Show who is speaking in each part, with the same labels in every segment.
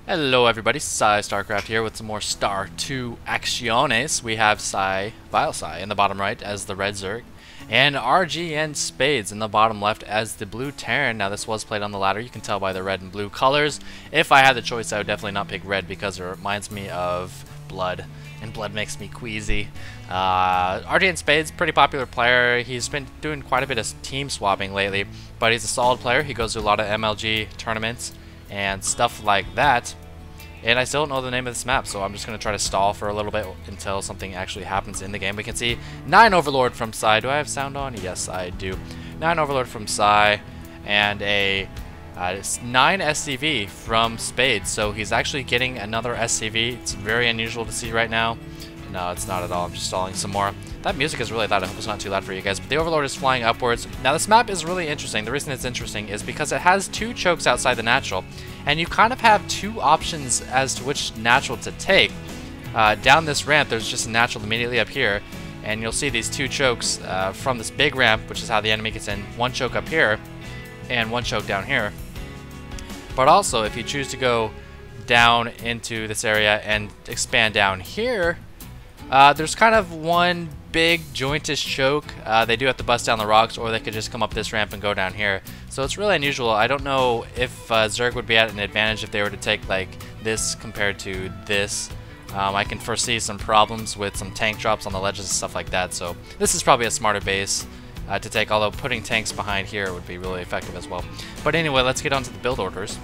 Speaker 1: Hello everybody, PsyStarcraft here with some more Star 2 acciones. We have vilePsY in the bottom right as the red Zerg, and RGNSpades in the bottom left as the blue Terran. Now this was played on the ladder, you can tell by the red and blue colors. If I had the choice, I would definitely not pick red because it reminds me of blood, and blood makes me queasy. RGNSpades, pretty popular player. He's been doing quite a bit of team swapping lately, but he's a solid player. He goes to a lot of MLG tournaments and stuff like that. And I still don't know the name of this map, so I'm just going to try to stall for a little bit until something actually happens in the game. We can see 9 Overlord from PSY. Do I have sound on? Yes, I do. 9 Overlord from PSY and a 9 SCV from Spades. So he's actually getting another SCV. It's very unusual to see right now. No, it's not at all. I'm just stalling some more. That music is really loud. I hope it's not too loud for you guys. But the Overlord is flying upwards. Now this map is really interesting. The reason it's interesting is because it has 2 chokes outside the natural. And you kind of have 2 options as to which natural to take. Down this ramp, there's just a natural immediately up here. And you'll see these 2 chokes from this big ramp, which is how the enemy gets in. 1 choke up here and 1 choke down here. But also, if you choose to go down into this area and expand down here, there's kind of 1 big jointish choke. They do have to bust down the rocks, or they could just come up this ramp and go down here. So it's really unusual. I don't know if Zerg would be at an advantage if they were to take like this compared to this. I can foresee some problems with some tank drops on the ledges and stuff like that. So this is probably a smarter base to take, although putting tanks behind here would be really effective as well. But anyway, let's get on to the build orders.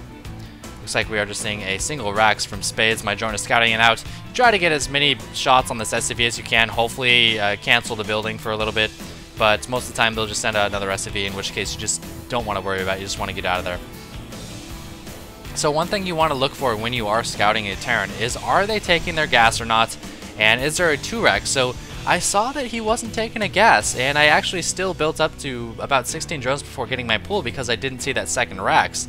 Speaker 1: Looks like we are just seeing a single Rax from Spades. My drone is scouting it out. Try to get as many shots on this SCV as you can. Hopefully cancel the building for a little bit. But most of the time they'll just send out another SCV, in which case you just don't want to worry about it. You just want to get out of there. So one thing you want to look for when you are scouting a Terran is, are they taking their gas or not? And is there a 2-Rax? So I saw that he wasn't taking a gas, and I actually still built up to about 16 drones before getting my pool because I didn't see that second Rax.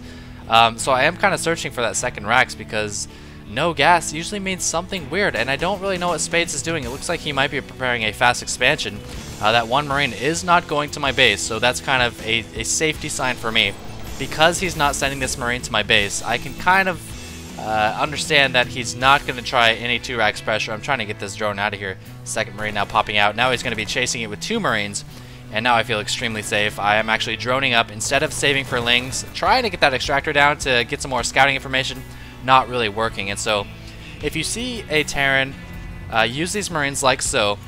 Speaker 1: So I am kind of searching for that second Rax because no gas usually means something weird, and I don't really know what Spades is doing. It looks like he might be preparing a fast expansion. That 1 Marine is not going to my base, so that's kind of a safety sign for me. Because he's not sending this Marine to my base, I can kind of understand that he's not going to try any 2-Rax pressure. I'm trying to get this drone out of here. Second Marine now popping out. Now he's going to be chasing it with 2 Marines. And now I feel extremely safe. I am actually droning up instead of saving for Lings, trying to get that extractor down to get some more scouting information. Not really working. And so if you see a Terran use these Marines like so,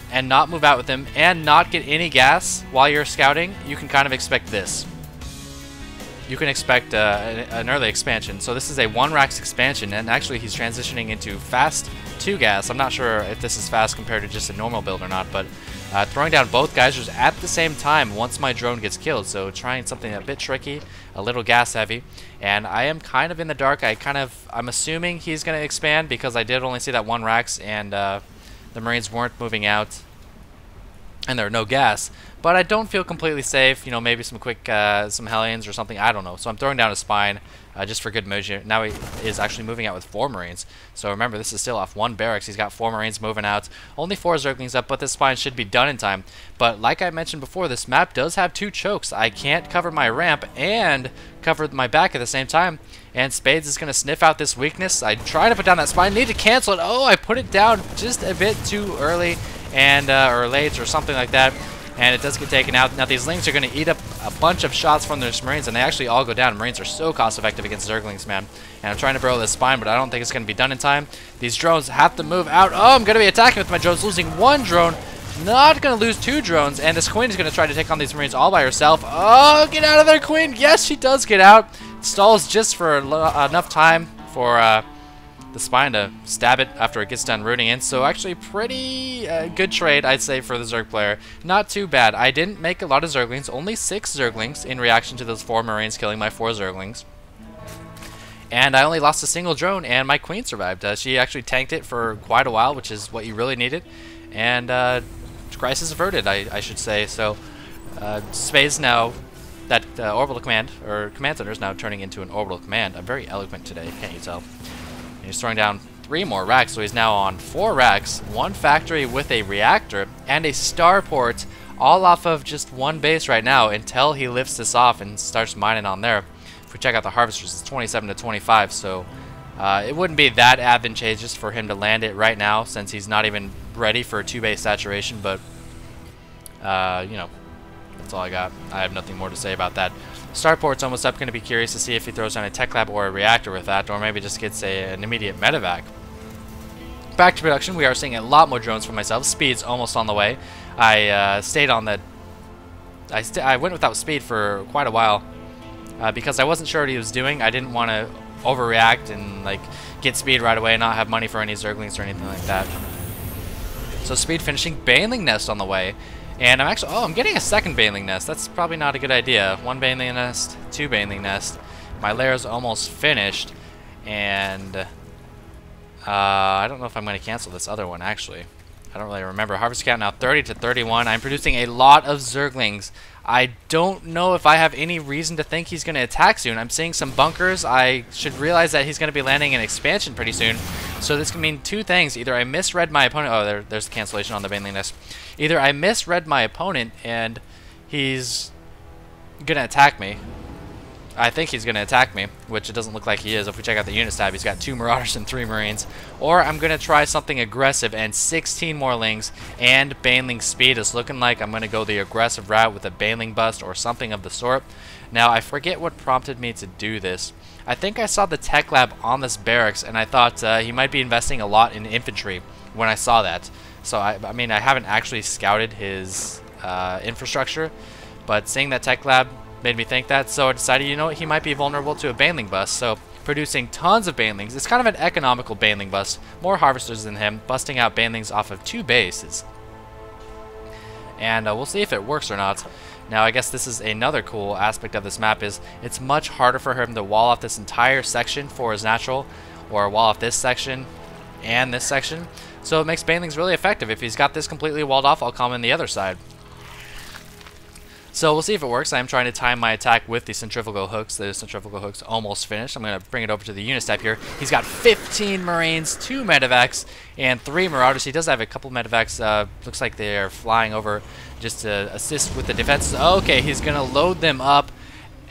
Speaker 1: and not move out with them, and not get any gas while you're scouting, you can kind of expect this. You can expect an early expansion. So this is a 1-Rax expansion, and actually he's transitioning into fast 2 gas. I'm not sure if this is fast compared to just a normal build or not, but throwing down both geysers at the same time once my drone gets killed. So trying something a bit tricky, a little gas heavy, and I am kind of in the dark. I'm assuming he's going to expand because I did only see that 1-Rax, and the Marines weren't moving out, and there are no gas. But I don't feel completely safe. You know, maybe some quick, some Hellions or something. I don't know. So I'm throwing down a Spine just for good measure. Now he is actually moving out with 4 Marines. So remember, this is still off 1 barracks. He's got 4 Marines moving out. Only 4 Zerglings up, but this Spine should be done in time. But like I mentioned before, this map does have 2 chokes. I can't cover my ramp and cover my back at the same time. And Spades is going to sniff out this weakness. I try to put down that Spine. Need to cancel it. Oh, I put it down just a bit too early, and or late or something like that. And it does get taken out. Now these Lings are going to eat up a bunch of shots from their Marines, and they actually all go down. Marines are so cost effective against Zerglings, man. And I'm trying to barrel this Spine, but I don't think it's going to be done in time. These drones have to move out. Oh, I'm going to be attacking with my drones, losing 1 drone. Not going to lose 2 drones, and this Queen is going to try to take on these Marines all by herself. Oh, get out of there, Queen. Yes, she does get out. Stalls just for enough time for the Spine to stab it after it gets done rooting in. So actually pretty good trade, I'd say, for the Zerg player. Not too bad. I didn't make a lot of Zerglings, only 6 Zerglings in reaction to those 4 Marines killing my 4 Zerglings. And I only lost a single drone, and my Queen survived. She actually tanked it for quite a while, which is what you really needed. And crisis averted, I should say. So Spades now, that orbital command, or command center, is now turning into an orbital command. I'm very eloquent today, can't you tell? And he's throwing down 3 more Racks, so he's now on 4 Racks, 1 factory with a reactor, and a starport, all off of just 1 base right now until he lifts this off and starts mining on there. If we check out the harvesters, it's 27 to 25, so It wouldn't be that advantageous for him to land it right now since he's not even ready for 2-base saturation, but you know, that's all I got. I have nothing more to say about that. Starport's almost up. Going to be curious to see if he throws down a tech lab or a reactor with that, or maybe just gets an immediate medevac. Back to production, we are seeing a lot more drones for myself. Speed's almost on the way. I stayed on that. I went without speed for quite a while because I wasn't sure what he was doing. I didn't want to overreact and like get speed right away and not have money for any zerglings or anything like that. So speed finishing. Baneling nest on the way. And I'm actually, I'm getting a second baneling nest. That's probably not a good idea. 1 baneling nest, 2 baneling nest. My lair's almost finished, and I don't know if I'm going to cancel this other one, actually. I don't really remember. Harvest count now 30 to 31. I'm producing a lot of zerglings. I don't know if I have any reason to think he's going to attack soon. I'm seeing some bunkers. I should realize that he's going to be landing an expansion pretty soon. So this can mean 2 things. Either I misread my opponent. Oh, there's the cancellation on the baneling nest. Either I misread my opponent and he's going to attack me. I think he's going to attack me, which it doesn't look like he is. If we check out the units tab, he's got 2 Marauders and 3 Marines. Or I'm going to try something aggressive and 16 more Lings and Baneling speed. It's looking like I'm going to go the aggressive route with a Baneling bust or something of the sort. Now, I forget what prompted me to do this. I think I saw the tech lab on this barracks, and I thought he might be investing a lot in infantry when I saw that. So, I mean, I haven't actually scouted his infrastructure, but seeing that tech lab made me think that, so I decided, you know what, he might be vulnerable to a baneling bust. So producing tons of banelings. It's kind of an economical baneling bust. More harvesters than him, busting out banelings off of 2 bases. And we'll see if it works or not. Now I guess this is another cool aspect of this map, is it's much harder for him to wall off this entire section for his natural, or wall off this section and this section. So it makes banelings really effective. If he's got this completely walled off, I'll come in the other side. So we'll see if it works. I'm trying to time my attack with the centrifugal hooks. The centrifugal hook's almost finished. I'm going to bring it over to the unit tab here. He's got 15 Marines, 2 medevacs, and 3 Marauders. He does have a couple medevacs. Looks like they're flying over just to assist with the defenses. Okay, he's going to load them up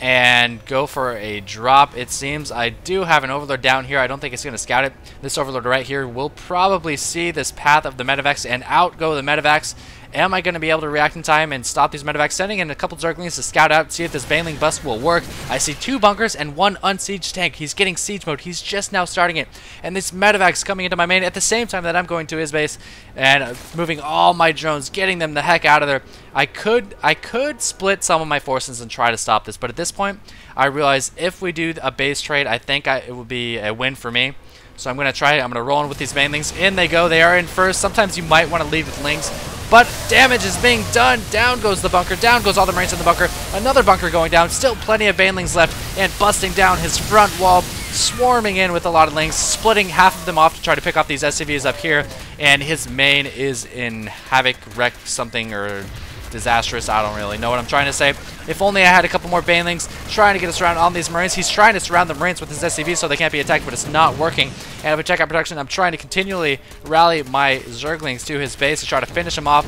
Speaker 1: and go for a drop, it seems. I do have an Overlord down here. I don't think it's going to scout it. This Overlord right here will probably see this path of the medevacs, and out go the medevacs. Am I going to be able to react in time and stop these medevacs? Sending in a couple Zerglings to scout out, see if this Baneling bust will work. I see 2 bunkers and 1 unsieged tank. He's getting siege mode. He's just now starting it. And this medevac's coming into my main at the same time that I'm going to his base and moving all my drones, getting them the heck out of there. I could split some of my forces and try to stop this, but at this point, I realize if we do a base trade, I think it would be a win for me. So I'm going to try it. I'm going to roll in with these Banelings. In they go. They are in first. Sometimes you might want to lead with Lings, but damage is being done. Down goes the bunker. Down goes all the Marines in the bunker. Another bunker going down. Still plenty of Banelings left, and busting down his front wall, swarming in with a lot of Lings, splitting half of them off to try to pick off these SCVs up here, and his main is in havoc, wreck something, or disastrous. I don't really know what I'm trying to say. If only I had a couple more Banelings trying to get us around on these Marines. He's trying to surround the Marines with his SCVs so they can't be attacked, but it's not working. And if we check out production, I'm trying to continually rally my Zerglings to his base to try to finish him off.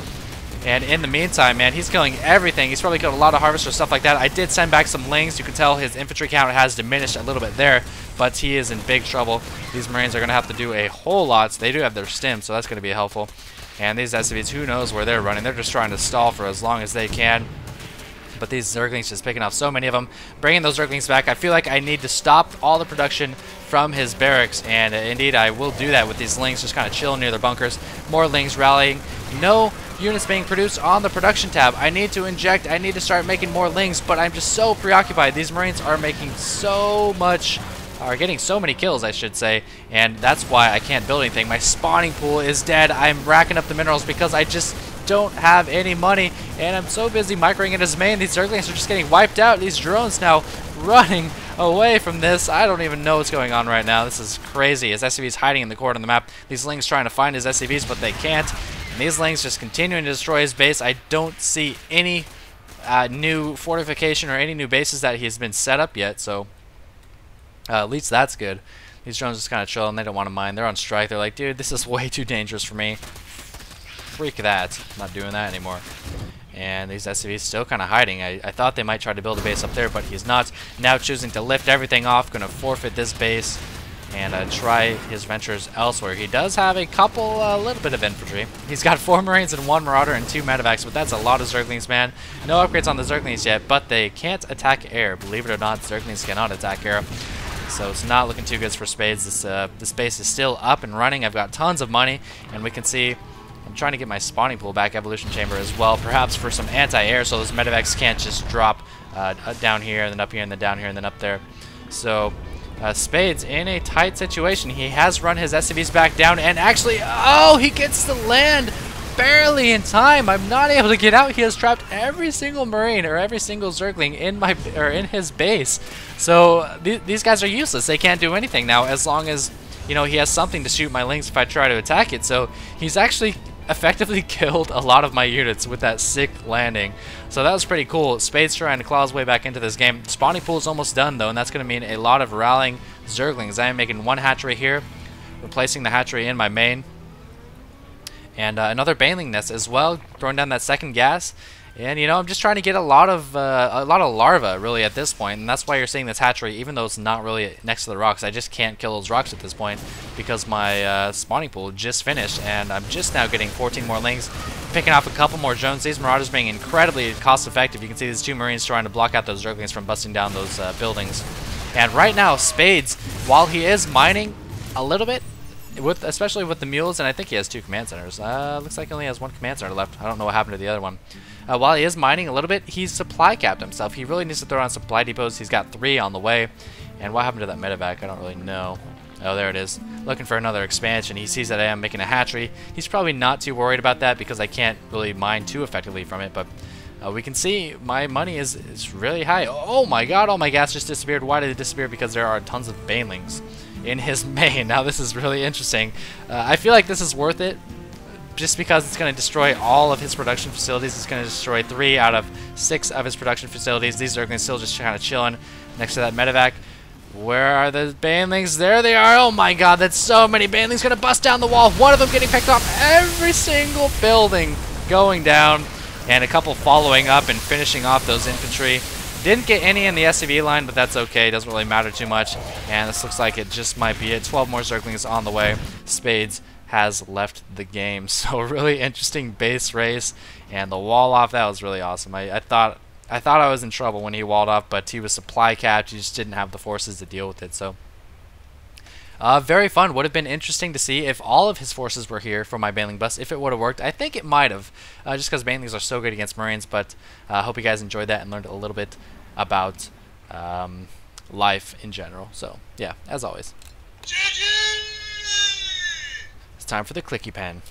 Speaker 1: And in the meantime, man, he's killing everything. He's probably killed a lot of harvesters, stuff like that. I did send back some Lings. You can tell his infantry count has diminished a little bit there, but he is in big trouble. These Marines are going to have to do a whole lot. So they do have their stim, so that's going to be helpful. And these SCVs, who knows where they're running. They're just trying to stall for as long as they can. But these Zerglings just picking off so many of them. Bringing those Zerglings back. I feel like I need to stop all the production from his barracks. And indeed, I will do that with these Lings just kind of chilling near their bunkers. More Lings rallying. No units being produced on the production tab. I need to inject. I need to start making more Lings. But I'm just so preoccupied. These Marines are making so much... are getting so many kills, I should say, and that's why I can't build anything. My spawning pool is dead. I'm racking up the minerals because I just don't have any money, and I'm so busy microing in his main. These Zerglings are just getting wiped out. These drones now running away from this. I don't even know what's going on right now. This is crazy. His SCV's hiding in the corner of the map. These Lings trying to find his SCVs, but they can't. And these Lings just continuing to destroy his base. I don't see any new fortification or any new bases that he's been set up yet, so at least that's good. These drones just kind of chilling. They don't want to mine. They're on strike. They're like, dude, this is way too dangerous for me. Freak that. I'm not doing that anymore. And these SCVs still kind of hiding. I thought they might try to build a base up there, but he's not. Now choosing to lift everything off. Going to forfeit this base. and try his ventures elsewhere. He does have a little bit of infantry. He's got 4 Marines and 1 Marauder and 2 Medevacs, but that's a lot of Zerglings, man. No upgrades on the Zerglings yet, but they can't attack air. Believe it or not, Zerglings cannot attack air. So it's not looking too good for Spades. This base is still up and running. I've got tons of money, and we can see I'm trying to get my spawning pool back, Evolution Chamber as well, perhaps for some anti-air so those Medevacs can't just drop down here, and then up here, and then down here, and then up there. So Spades in a tight situation. He has run his SCVs back down, and actually, oh, he gets to land barely in time. I'm not able to get out. He has trapped every single Marine or every single Zergling in his base. So these guys are useless. They can't do anything now as long as, you know, he has something to shoot my Lynx if I try to attack it. So he's actually effectively killed a lot of my units with that sick landing. So that was pretty cool. Spades trying to claw his way back into this game. Spawning pool is almost done though, and that's going to mean a lot of rallying Zerglings. I am making 1 hatchery here, replacing the hatchery in my main. And another Baneling nest as well, throwing down that second gas. And, you know, I'm just trying to get a lot of larvae, really, at this point. And that's why you're seeing this hatchery, even though it's not really next to the rocks. I just can't kill those rocks at this point because my spawning pool just finished. And I'm just now getting 14 more Lings, picking off a couple more drones. These Marauders being incredibly cost-effective. You can see these 2 Marines trying to block out those Zerglings from busting down those buildings. And right now, Spades, while he is mining a little bit, especially with the mules, and I think he has 2 command centers. Looks like he only has 1 command center left. I don't know what happened to the other one. While he is mining a little bit, he's supply capped himself. He really needs to throw on supply depots. He's got 3 on the way. And what happened to that medevac? I don't really know. Oh, there it is. Looking for another expansion. He sees that I am making a hatchery. He's probably not too worried about that because I can't really mine too effectively from it. But we can see my money is really high. Oh my god, all my gas just disappeared. Why did it disappear? Because there are tons of Banelings in his main. Now this is really interesting. I feel like this is worth it just because it's going to destroy all of his production facilities. It's going to destroy 3 out of 6 of his production facilities. These are going to still just kind of chilling next to that medevac. Where are the Banelings? There they are. Oh my god, that's so many Banelings going to bust down the wall. One of them getting picked off. Every single building going down, and a couple following up and finishing off those infantry. Didn't get any in the SCV line, but that's okay. Doesn't really matter too much. And this looks like it just might be it. 12 more Zerglings on the way. Spades has left the game. So really interesting base race, and the wall off, that was really awesome. I thought I was in trouble when he walled off, but he was supply capped. He just didn't have the forces to deal with it. So very fun. Would have been interesting to see if all of his forces were here for my Baneling bust, if it would have worked. I think it might have, just because Banelings are so good against Marines. But I hope you guys enjoyed that and learned a little bit about life in general. So yeah, as always, it's time for the clicky pen.